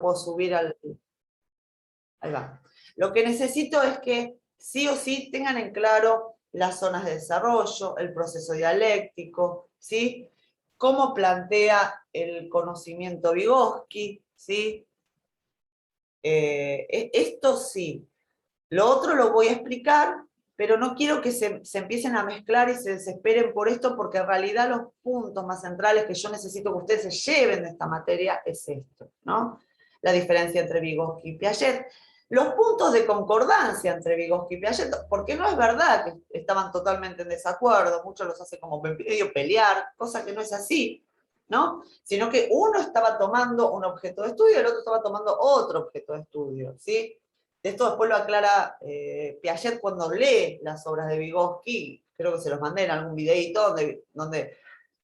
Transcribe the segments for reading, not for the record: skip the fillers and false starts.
puedo subir al... Ahí va. Lo que necesito es que sí o sí tengan en claro las zonas de desarrollo, el proceso dialéctico, ¿sí? Cómo plantea el conocimiento Vygotsky, ¿sí? Esto sí. Lo otro lo voy a explicar, pero no quiero que se empiecen a mezclar y se desesperen por esto, porque en realidad los puntos más centrales que yo necesito que ustedes se lleven de esta materia es esto, ¿no? La diferencia entre Vygotsky y Piaget. Los puntos de concordancia entre Vygotsky y Piaget, porque no es verdad que estaban totalmente en desacuerdo, muchos los hacen como medio pelear, cosa que no es así, ¿no? Sino que uno estaba tomando un objeto de estudio y el otro estaba tomando otro objeto de estudio, ¿sí? Esto después lo aclara Piaget cuando lee las obras de Vygotsky, creo que se los mandé en algún videíto donde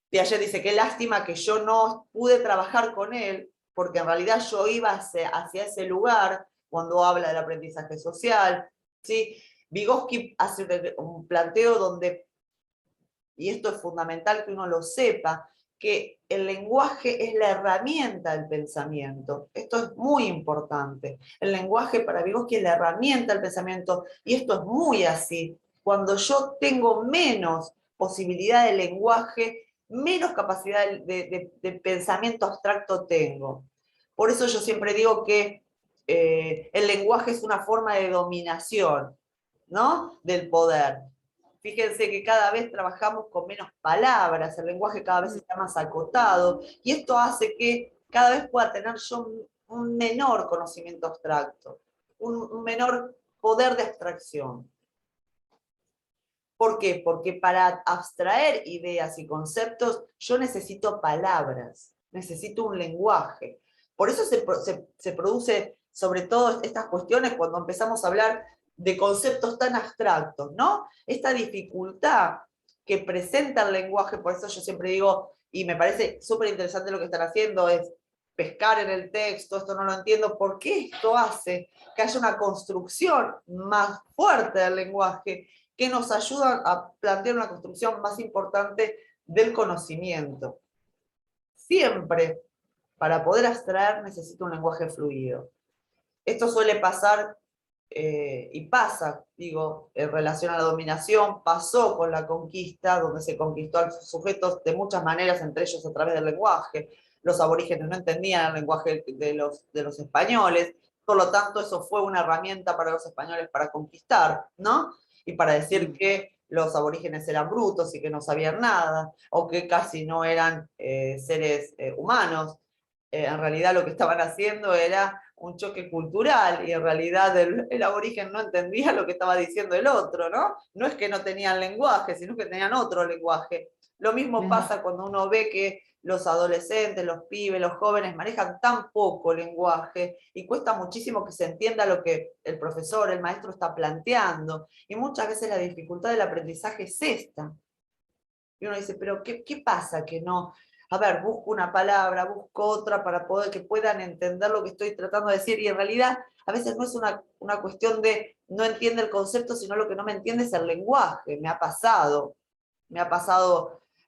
Piaget dice, qué lástima que yo no pude trabajar con él, porque en realidad yo iba hacia ese lugar cuando habla del aprendizaje social, ¿sí? Vygotsky hace un planteo donde, y esto es fundamental que uno lo sepa, que el lenguaje es la herramienta del pensamiento. Esto es muy importante. El lenguaje para Vygotsky es la herramienta del pensamiento, y esto es muy así. Cuando yo tengo menos posibilidad de lenguaje, menos capacidad de pensamiento abstracto tengo. Por eso yo siempre digo que el lenguaje es una forma de dominación, ¿no? Del poder. Fíjense que cada vez trabajamos con menos palabras, el lenguaje cada vez está más acotado, y esto hace que cada vez pueda tener yo un menor conocimiento abstracto, un menor poder de abstracción. ¿Por qué? Porque para abstraer ideas y conceptos yo necesito palabras, necesito un lenguaje. Por eso se produce sobre todo estas cuestiones cuando empezamos a hablar de conceptos tan abstractos, ¿no? Esta dificultad que presenta el lenguaje, por eso yo siempre digo, y me parece súper interesante lo que están haciendo, es pescar en el texto, esto no lo entiendo, ¿por qué esto hace que haya una construcción más fuerte del lenguaje que nos ayuda a plantear una construcción más importante del conocimiento? Siempre, para poder abstraer, necesito un lenguaje fluido. Esto suele pasar, y pasa, digo, en relación a la dominación, pasó con la conquista, donde se conquistó a los sujetos de muchas maneras, entre ellos a través del lenguaje. Los aborígenes no entendían el lenguaje de los españoles, por lo tanto eso fue una herramienta para los españoles para conquistar, ¿no? Y para decir que los aborígenes eran brutos y que no sabían nada, o que casi no eran seres humanos. En realidad lo que estaban haciendo era un choque cultural, y en realidad el aborigen no entendía lo que estaba diciendo el otro, ¿no? No es que no tenían lenguaje, sino que tenían otro lenguaje. Lo mismo pasa cuando uno ve que los adolescentes, los pibes, los jóvenes manejan tan poco lenguaje y cuesta muchísimo que se entienda lo que el profesor, el maestro está planteando. Y muchas veces la dificultad del aprendizaje es esta. Y uno dice, pero ¿qué pasa que no? A ver, busco una palabra, busco otra para poder que puedan entender lo que estoy tratando de decir, y en realidad a veces no es una cuestión de no entiende el concepto, sino lo que no me entiende es el lenguaje. Me ha pasado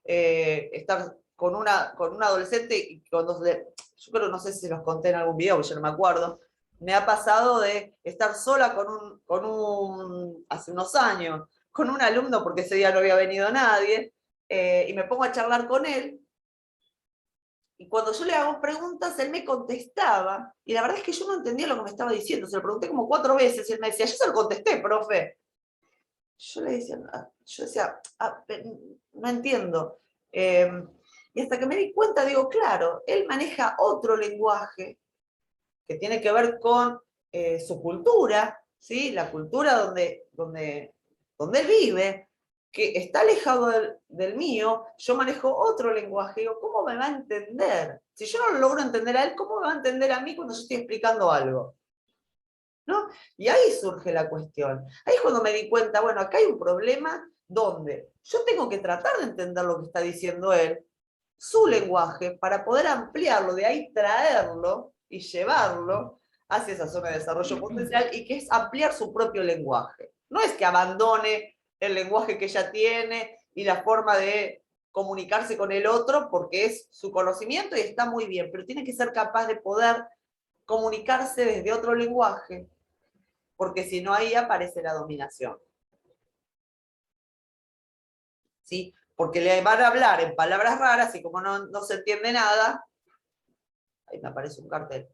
estar con un adolescente, y yo creo, no sé si los conté en algún video, yo no me acuerdo, me ha pasado de estar sola hace unos años, con un alumno, porque ese día no había venido nadie, y me pongo a charlar con él, y cuando yo le hago preguntas, él me contestaba, y la verdad es que yo no entendía lo que me estaba diciendo, se lo pregunté como 4 veces, y él me decía, yo se lo contesté, profe. Yo decía, no entiendo. Y hasta que me di cuenta, digo, claro, él maneja otro lenguaje que tiene que ver con su cultura, ¿sí? La cultura donde él vive, que está alejado del mío. Yo manejo otro lenguaje. Digo, ¿cómo me va a entender? Si yo no lo logro entender a él, ¿cómo me va a entender a mí cuando yo estoy explicando algo? ¿No? Y ahí surge la cuestión. Ahí es cuando me di cuenta, bueno, acá hay un problema donde yo tengo que tratar de entender lo que está diciendo él, su lenguaje, para poder ampliarlo, de ahí traerlo y llevarlo hacia esa zona de desarrollo potencial, y que es ampliar su propio lenguaje. No es que abandone el lenguaje que ya tiene y la forma de comunicarse con el otro, porque es su conocimiento y está muy bien, pero tiene que ser capaz de poder comunicarse desde otro lenguaje, porque si no ahí aparece la dominación. ¿Sí? Porque le van a hablar en palabras raras y como no se entiende nada, ahí me aparece un cartel,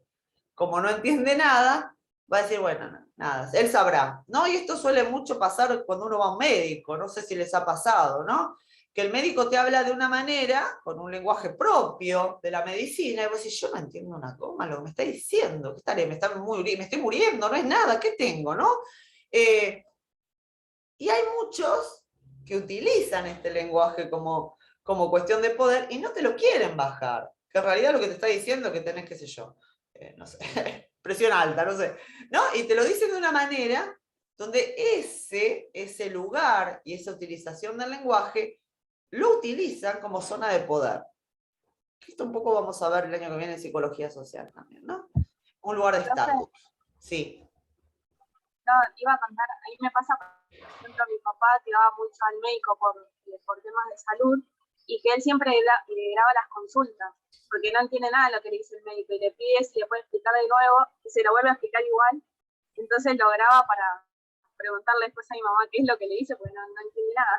como no entiende nada, va a decir, bueno, nada, él sabrá, ¿no? Y esto suele mucho pasar cuando uno va a un médico, no sé si les ha pasado, ¿no? Que el médico te habla de una manera, con un lenguaje propio de la medicina, y vos decís, yo no entiendo una coma lo que me está diciendo, ¿qué estaré? Me estoy muriendo, no es nada, ¿qué tengo, no? Y hay muchos que utilizan este lenguaje como cuestión de poder y no te lo quieren bajar, que en realidad lo que te está diciendo es que tenés, qué sé yo, no sé, presión alta, no sé, ¿no? Y te lo dicen de una manera donde ese lugar y esa utilización del lenguaje lo utilizan como zona de poder. Esto un poco vamos a ver el año que viene en psicología social también, ¿no? Un lugar de Profe, estatus. Sí. no, iba a contar, a mí me pasa, por ejemplo, mi papá que va mucho al médico por temas de salud y que él siempre le graba las consultas, porque no entiende nada de lo que le dice el médico y le pide si le puede explicar de nuevo y se lo vuelve a explicar igual, entonces lo graba para preguntarle después a mi mamá qué es lo que le dice, porque no entiende nada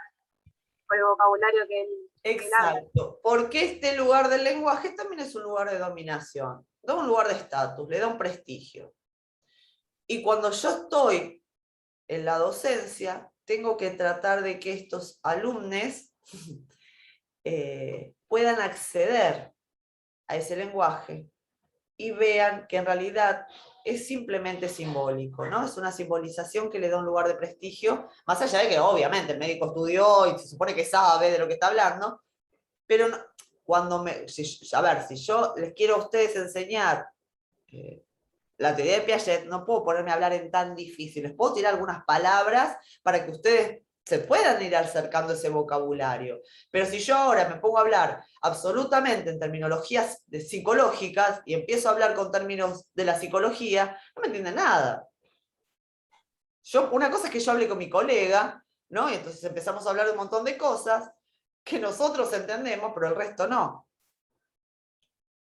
por el vocabulario que él habla. Exacto, porque este lugar del lenguaje también es un lugar de dominación, da un lugar de estatus, le da un prestigio. Y cuando yo estoy en la docencia, tengo que tratar de que estos alumnos puedan acceder a ese lenguaje y vean que en realidad es simplemente simbólico, ¿no? Es una simbolización que le da un lugar de prestigio, más allá de que obviamente el médico estudió y se supone que sabe de lo que está hablando, pero no, a ver, si yo les quiero a ustedes enseñar la teoría de Piaget, no puedo ponerme a hablar en tan difícil, les puedo tirar algunas palabras para que ustedes se puedan ir acercando ese vocabulario. Pero si yo ahora me pongo a hablar absolutamente en terminologías psicológicas y empiezo a hablar con términos de la psicología, no me entienden nada. Una cosa es que yo hable con mi colega, ¿no? Y entonces empezamos a hablar de un montón de cosas que nosotros entendemos, pero el resto no.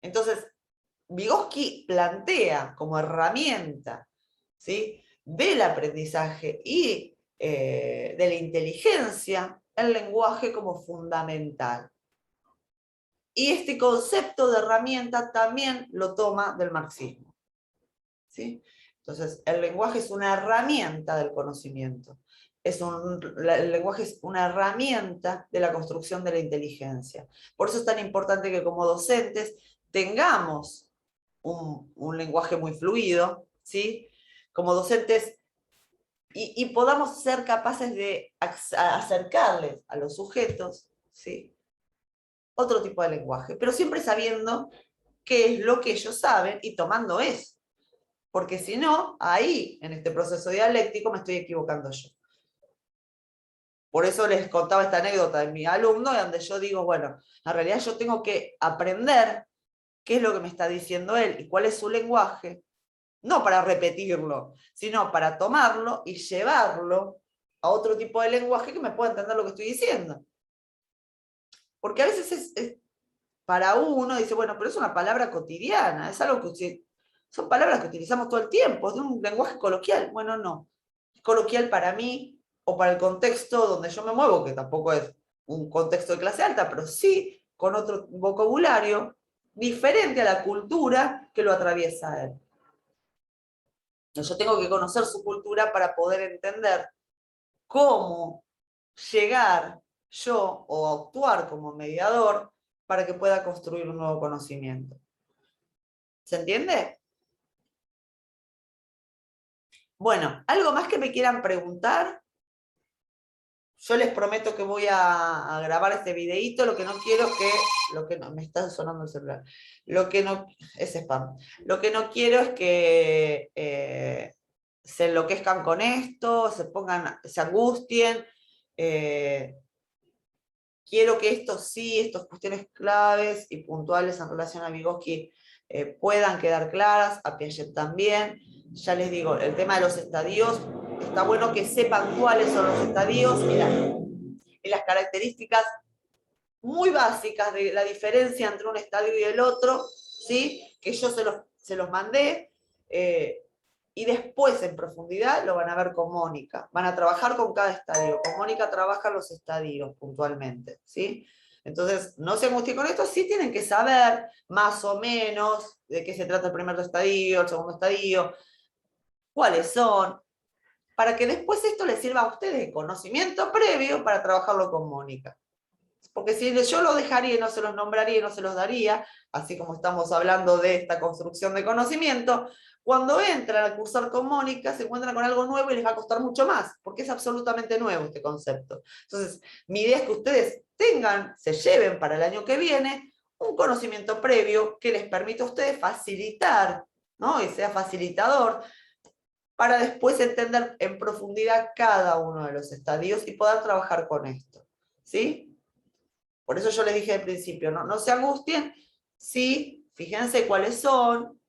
Entonces, Vygotsky plantea como herramienta, ¿sí?, del aprendizaje y de la inteligencia el lenguaje como fundamental. Y este concepto de herramienta también lo toma del marxismo, ¿sí? Entonces, el lenguaje es una herramienta del conocimiento. El lenguaje es una herramienta de la construcción de la inteligencia. Por eso es tan importante que como docentes tengamos un lenguaje muy fluido, ¿sí? Como docentes, y podamos ser capaces de acercarles a los sujetos, ¿sí?, otro tipo de lenguaje, pero siempre sabiendo qué es lo que ellos saben y tomando eso. Porque si no, ahí, en este proceso dialéctico, me estoy equivocando yo. Por eso les contaba esta anécdota de mi alumno, donde yo digo, bueno, en realidad yo tengo que aprender qué es lo que me está diciendo él y cuál es su lenguaje, no para repetirlo, sino para tomarlo y llevarlo a otro tipo de lenguaje que me pueda entender lo que estoy diciendo. Porque a veces para uno dice, bueno, pero es una palabra cotidiana, es algo que son palabras que utilizamos todo el tiempo, es de un lenguaje coloquial. Bueno, no, es coloquial para mí o para el contexto donde yo me muevo, que tampoco es un contexto de clase alta, pero sí con otro vocabulario diferente a la cultura que lo atraviesa él. Yo tengo que conocer su cultura para poder entender cómo llegar yo o actuar como mediador para que pueda construir un nuevo conocimiento. ¿Se entiende? Bueno, ¿algo más que me quieran preguntar? Yo les prometo que voy a grabar este videíto, lo que no quiero me está sonando el celular, es spam, lo que no quiero es que se enloquezcan con esto, se angustien, quiero que estas cuestiones claves y puntuales en relación a Vygotsky puedan quedar claras, a Piaget también. Ya les digo, el tema de los estadios, está bueno que sepan cuáles son los estadios y las características muy básicas de la diferencia entre un estadio y el otro, ¿sí?, que yo se los mandé, Y después, en profundidad, lo van a ver con Mónica. Van a trabajar con cada estadio. Con Mónica trabajan los estadios puntualmente, ¿sí? Entonces, no se angustien con esto, sí tienen que saber más o menos de qué se trata el primer estadio, el segundo estadio, cuáles son, para que después esto les sirva a ustedes de conocimiento previo para trabajarlo con Mónica. Porque si yo lo dejaría y no se los nombraría y no se los daría, así como estamos hablando de esta construcción de conocimiento, cuando entran a cursar con Mónica se encuentran con algo nuevo y les va a costar mucho más, porque es absolutamente nuevo este concepto. Entonces, mi idea es que ustedes tengan, se lleven para el año que viene, un conocimiento previo que les permita a ustedes facilitar, ¿no? Y sea facilitador, para después entender en profundidad cada uno de los estadios y poder trabajar con esto, ¿sí? Por eso yo les dije al principio, no se angustien, sí, fíjense cuáles son,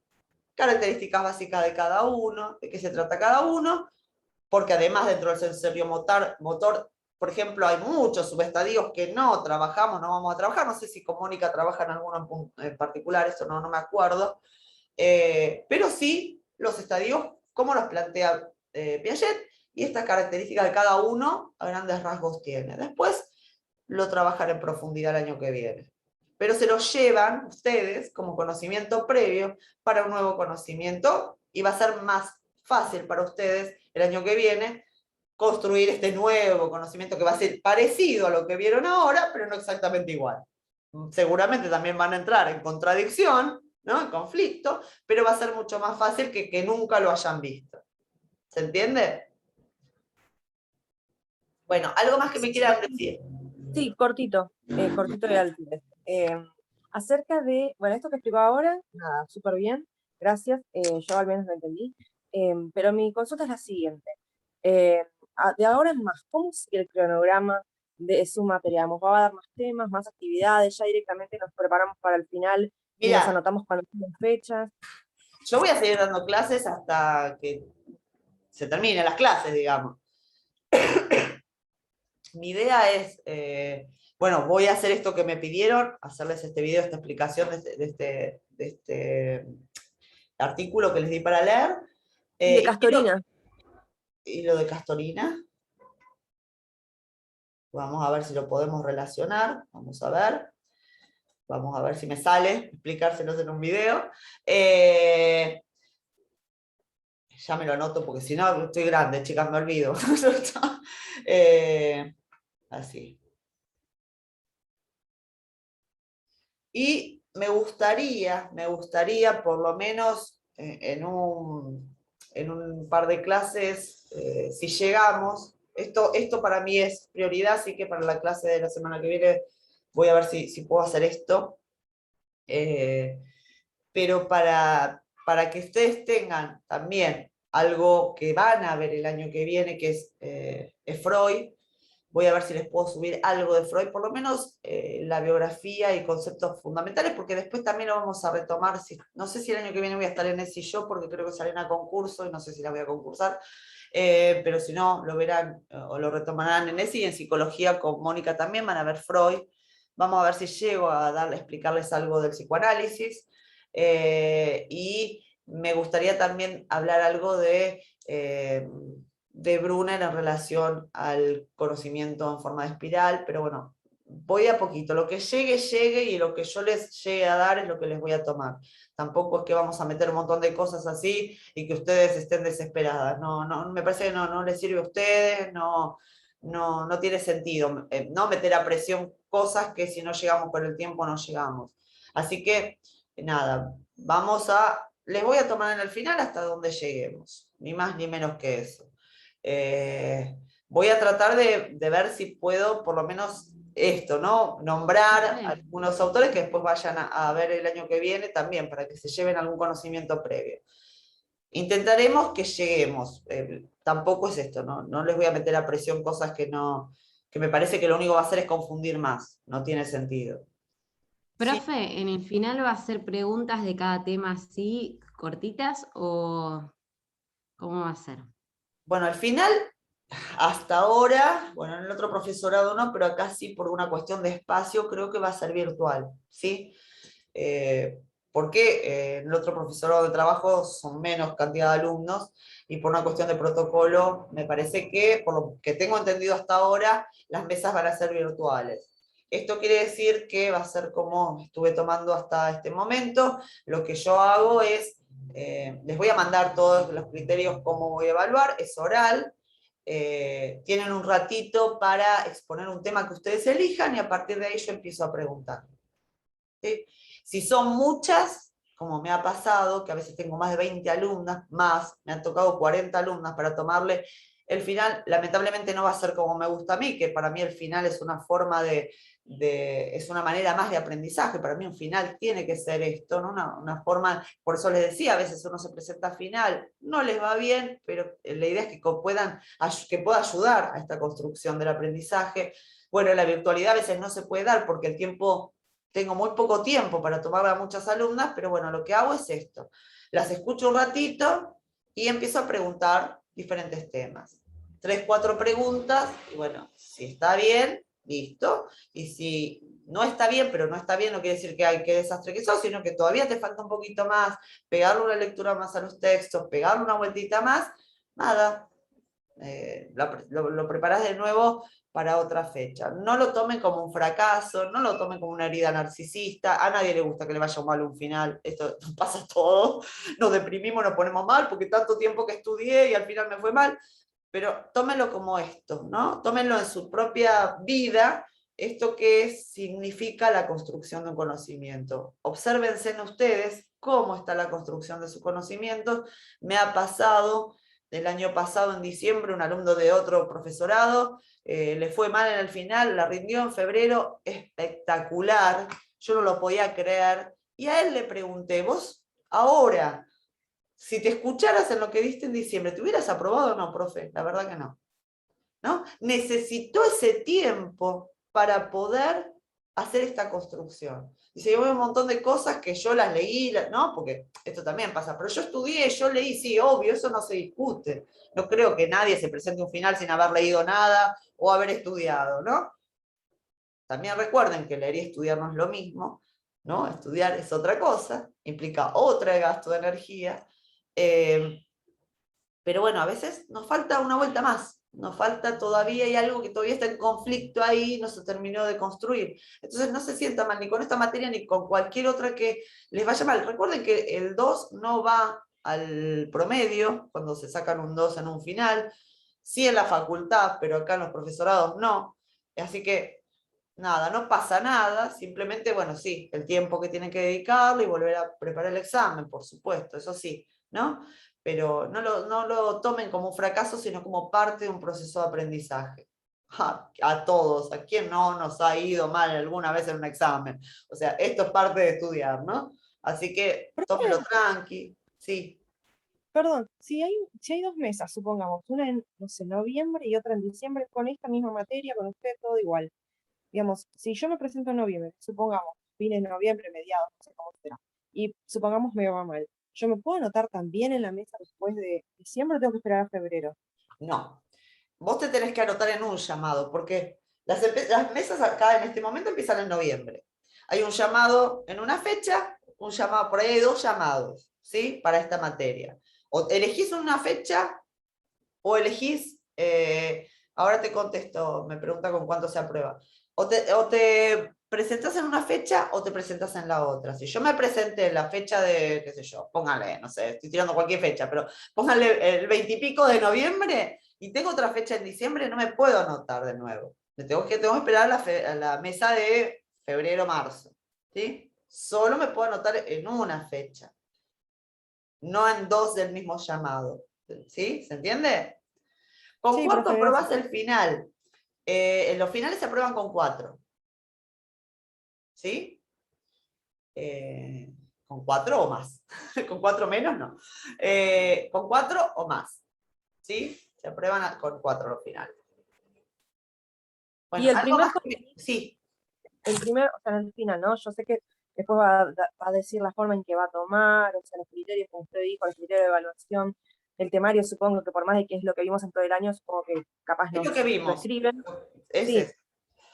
características básicas de cada uno, de qué se trata cada uno, porque además dentro del sensorio motor, por ejemplo, hay muchos subestadios que no trabajamos, no vamos a trabajar, no sé si con Mónica trabaja en alguno en particular, eso no me acuerdo, pero sí los estadios, como los plantea Piaget, y estas características de cada uno a grandes rasgos tiene. Después lo trabajaré en profundidad el año que viene. Pero se lo llevan ustedes como conocimiento previo para un nuevo conocimiento y va a ser más fácil para ustedes el año que viene construir este nuevo conocimiento que va a ser parecido a lo que vieron ahora, pero no exactamente igual. Seguramente también van a entrar en contradicción, ¿no? En conflicto, pero va a ser mucho más fácil que nunca lo hayan visto. ¿Se entiende? Bueno, ¿algo más que me quieran decir? Sí, cortito y al pie. Acerca de, bueno, esto que explicó ahora, nada, súper bien, gracias, yo al menos lo entendí, pero mi consulta es la siguiente. De ahora en más, ¿cómo sigue el cronograma de su materia? ¿Nos va a dar más temas, más actividades? ¿Ya directamente nos preparamos para el final y nos anotamos cuando tienen fechas? Yo voy a seguir dando clases hasta que se terminen las clases, digamos. Mi idea es, bueno, voy a hacer esto que me pidieron, hacerles este video, esta explicación de este artículo que les di para leer. De Castorina. Y lo de Castorina. Vamos a ver si lo podemos relacionar. Vamos a ver. Vamos a ver si me sale explicárselos en un video. Ya me lo anoto porque si no estoy grande, chicas, me olvido. Así. Y me gustaría por lo menos en un par de clases, si llegamos, esto para mí es prioridad, así que para la clase de la semana que viene voy a ver si puedo hacer esto. Pero para que ustedes tengan también algo que van a ver el año que viene, que es Freud, voy a ver si les puedo subir algo de Freud, por lo menos la biografía y conceptos fundamentales, porque después también lo vamos a retomar. No sé si el año que viene voy a estar en ese y yo, porque creo que salen a concurso y no sé si la voy a concursar, pero si no, lo verán o lo retomarán en ese, y en psicología con Mónica también van a ver Freud. Vamos a ver si llego a explicarles algo del psicoanálisis, y me gustaría también hablar algo de Brunner en relación al conocimiento en forma de espiral, pero bueno, voy a poquito, lo que llegue, y lo que yo les llegue a dar es lo que les voy a tomar. Tampoco es que vamos a meter un montón de cosas así y que ustedes estén desesperadas. No, me parece que no les sirve a ustedes, no tiene sentido no meter a presión cosas que si no llegamos con el tiempo no llegamos. Así que, nada, les voy a tomar en el final hasta donde lleguemos, ni más ni menos que eso. Voy a tratar de ver si puedo, por lo menos esto, ¿no? Nombrar a algunos autores que después vayan a ver el año que viene también, para que se lleven algún conocimiento previo. Intentaremos que lleguemos. Tampoco es esto, no les voy a meter a presión cosas que me parece que lo único que va a hacer es confundir más. No tiene sentido. Profe, ¿sí? ¿En el final va a ser preguntas de cada tema así, cortitas, o cómo va a ser? Bueno, al final, hasta ahora, bueno, en el otro profesorado no, pero acá sí, por una cuestión de espacio, creo que va a ser virtual, ¿sí? porque en el otro profesorado de trabajo son menos cantidad de alumnos, y por una cuestión de protocolo, me parece que, por lo que tengo entendido hasta ahora, las mesas van a ser virtuales. Esto quiere decir que va a ser como estuve tomando hasta este momento. Lo que yo hago es, les voy a mandar todos los criterios cómo voy a evaluar, es oral, tienen un ratito para exponer un tema que ustedes elijan y a partir de ahí yo empiezo a preguntar. ¿Sí? Si son muchas, como me ha pasado, que a veces tengo más de 20 alumnas, me han tocado 40 alumnas para tomarle el final, lamentablemente no va a ser como me gusta a mí, que para mí el final es una forma es una manera más de aprendizaje. Para mí un final tiene que ser esto, ¿no? Una forma, por eso les decía, a veces uno se presenta final, no les va bien, pero la idea es que pueda ayudar a esta construcción del aprendizaje. Bueno, la virtualidad a veces no se puede dar porque el tiempo, tengo muy poco tiempo para tomar a muchas alumnas, pero bueno, lo que hago es esto, las escucho un ratito y empiezo a preguntar diferentes temas. 3, 4 preguntas, y bueno, si está bien, listo, y si no está bien, pero no está bien no quiere decir que hay que desastre que sos, sino que todavía te falta un poquito más, pegarle una lectura más a los textos, pegarle una vueltita más, nada, lo preparás de nuevo para otra fecha. No lo tomen como un fracaso, no lo tomen como una herida narcisista, a nadie le gusta que le vaya mal un final, esto pasa todo, nos deprimimos, nos ponemos mal porque tanto tiempo que estudié y al final me fue mal, pero tómenlo como esto, ¿no? Tómenlo en su propia vida, esto que significa la construcción de un conocimiento. Obsérvense en ustedes cómo está la construcción de su conocimiento. Me ha pasado el año pasado, en diciembre, un alumno de otro profesorado, le fue mal en el final, la rindió en febrero, espectacular, yo no lo podía creer, y a él le pregunté, vos ahora, si te escucharas en lo que diste en diciembre, ¿te hubieras aprobado o no, profe? La verdad que no. ¿No? Necesitó ese tiempo para poder hacer esta construcción. Dice, yo veo un montón de cosas que yo las leí, ¿no? Porque esto también pasa, pero yo estudié, yo leí, sí, obvio, eso no se discute. No creo que nadie se presente un final sin haber leído nada o haber estudiado, ¿no? También recuerden que leer y estudiar no es lo mismo, ¿no? Estudiar es otra cosa, implica otro gasto de energía, pero bueno, a veces nos falta una vuelta más, nos falta todavía, hay algo que todavía está en conflicto ahí, no se terminó de construir. Entonces no se sienta mal ni con esta materia ni con cualquier otra que les vaya mal. Recuerden que el 2 no va al promedio, cuando se sacan un 2 en un final, sí en la facultad, pero acá en los profesorados no. Así que nada, no pasa nada, simplemente, bueno, sí, el tiempo que tienen que dedicarle y volver a preparar el examen, por supuesto, eso sí, ¿no? Pero no lo tomen como un fracaso, sino como parte de un proceso de aprendizaje. A todos, a quien no nos ha ido mal alguna vez en un examen. O sea, esto es parte de estudiar, ¿no? Así que tómenlo tranqui, sí. Perdón, si hay dos mesas, supongamos, una en, no sé, noviembre y otra en diciembre, con esta misma materia, con usted todo igual. Digamos, si yo me presento en noviembre, supongamos, fines de noviembre, mediados, no sé cómo será, y supongamos me va mal, ¿yo me puedo anotar también en la mesa después de diciembre o tengo que esperar a febrero? No. Vos te tenés que anotar en un llamado, porque las mesas acá en este momento empiezan en noviembre. Hay un llamado en una fecha, un llamado, por ahí hay 2 llamados, ¿sí? Para esta materia. O elegís una fecha, o elegís, ahora te contesto, me pregunta con cuánto se aprueba. O te presentás en una fecha o te presentás en la otra. Si yo me presenté en la fecha de, qué sé yo, póngale, no sé, estoy tirando cualquier fecha, pero póngale el 20 y pico de noviembre y tengo otra fecha en diciembre, no me puedo anotar de nuevo. Tengo que esperar a la mesa de febrero, marzo. ¿Sí? Solo me puedo anotar en una fecha, no en 2 del mismo llamado. ¿Sí? ¿Se entiende? ¿Con Sí, cuánto profe, aprobás gracias. el final? Los finales se aprueban con 4. ¿Sí? Con 4 o más. Con 4 menos, no. Con 4 o más. ¿Sí? Se aprueban con 4 los finales. Y Bueno, el algo primer más que... Sí. o sea, en el final, ¿no? Yo sé que después va a decir la forma en que va a tomar, o sea, los criterios, como usted dijo, los criterios de evaluación, el temario, supongo que por más de que es lo que vimos en todo el año, supongo que capaz Es lo que lo vimos. escriben. Ese Sí, es.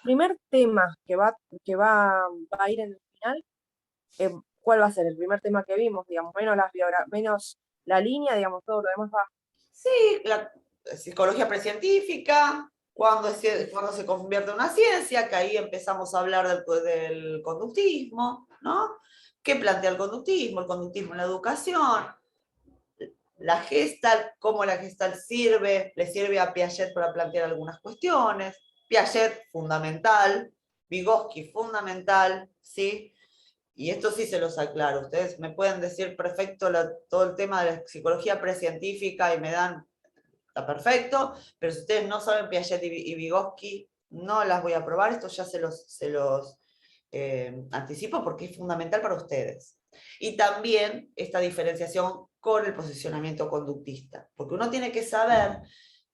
primer tema que va a ir en el final, ¿cuál va a ser? El primer tema que vimos, digamos, menos la línea, digamos, todo lo demás va. Sí, la psicología precientífica, cuando se convierte en una ciencia, que ahí empezamos a hablar del conductismo, ¿no? ¿Qué plantea el conductismo en la educación? La Gestalt, cómo la Gestalt le sirve a Piaget para plantear algunas cuestiones. Piaget, fundamental. Vygotsky, fundamental, ¿sí? Y esto sí se los aclaro. Ustedes me pueden decir perfecto todo el tema de la psicología precientífica y me dan, está perfecto, pero si ustedes no saben Piaget y Vygotsky, no las voy a probar. Esto ya se los anticipo porque es fundamental para ustedes. Y también esta diferenciación con el posicionamiento conductista, porque uno tiene que saber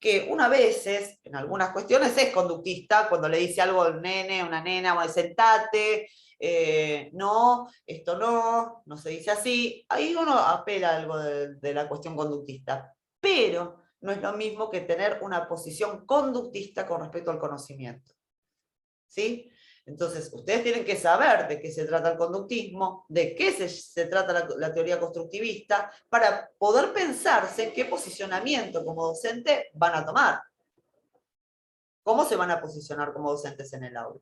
que una veces, en algunas cuestiones, es conductista cuando le dice algo al nene, a una nena, o sentate, no, esto no se dice así. Ahí uno apela a algo de la cuestión conductista, pero no es lo mismo que tener una posición conductista con respecto al conocimiento. ¿Sí? Entonces, ustedes tienen que saber de qué se trata el conductismo, de qué se trata la teoría constructivista, para poder pensarse qué posicionamiento como docente van a tomar. ¿Cómo se van a posicionar como docentes en el aula?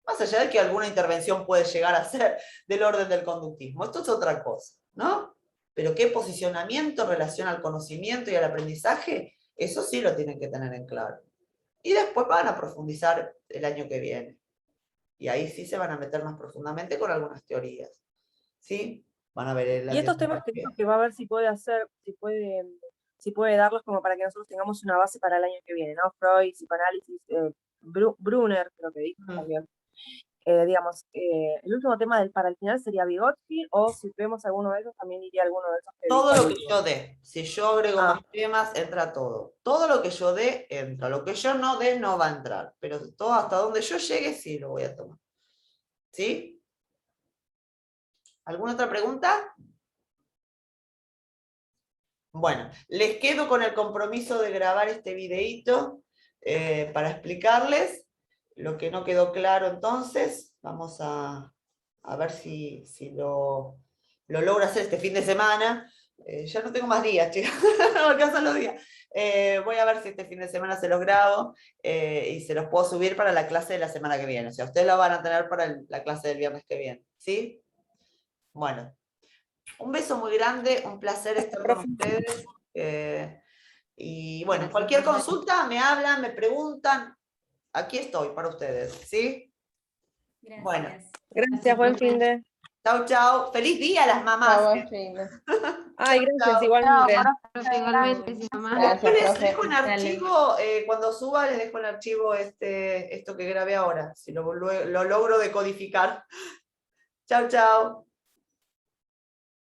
Más allá de que alguna intervención puede llegar a ser del orden del conductismo. Esto es otra cosa, ¿no? Pero qué posicionamiento en relación al conocimiento y al aprendizaje, eso sí lo tienen que tener en claro. Y después van a profundizar el año que viene. Y ahí sí se van a meter más profundamente con algunas teorías. ¿Sí? Van a ver Y estos temas que dijo que va a ver si puede hacer, si puede darlos como para que nosotros tengamos una base para el año que viene, ¿no? Freud, psicoanálisis, Brunner, creo que dijo también. Digamos, el último tema para el final sería Vygotsky, o si vemos alguno de esos, también iría alguno de esos que todo dijo lo que yo dé. Si yo agrego más temas, entra todo. Todo lo que yo dé, entra. Lo que yo no dé, no va a entrar. Pero todo hasta donde yo llegue, sí lo voy a tomar. ¿Sí? ¿Alguna otra pregunta? Bueno, les quedo con el compromiso de grabar este videíto para explicarles lo que no quedó claro entonces. Vamos a ver si lo logro hacer este fin de semana. Ya no tengo más días, chicas, no me alcanzan los días. Voy a ver si este fin de semana se los grabo y se los puedo subir para la clase de la semana que viene. O sea, ustedes lo van a tener para la clase del viernes que viene. ¿Sí? Bueno. Un beso muy grande, un placer estar con ustedes. Y bueno, cualquier consulta me hablan, me preguntan. Aquí estoy para ustedes, ¿sí? Gracias. Bueno. Gracias, buen fin de. Chau, chau. Feliz día a las mamás. Chao, buen fin de. Ay, gracias, Chau. igualmente. Igualmente, sí, mamá. Después les profe. dejo un archivo, cuando suba les dejo el archivo esto que grabé ahora, si lo logro decodificar. Chau, chau.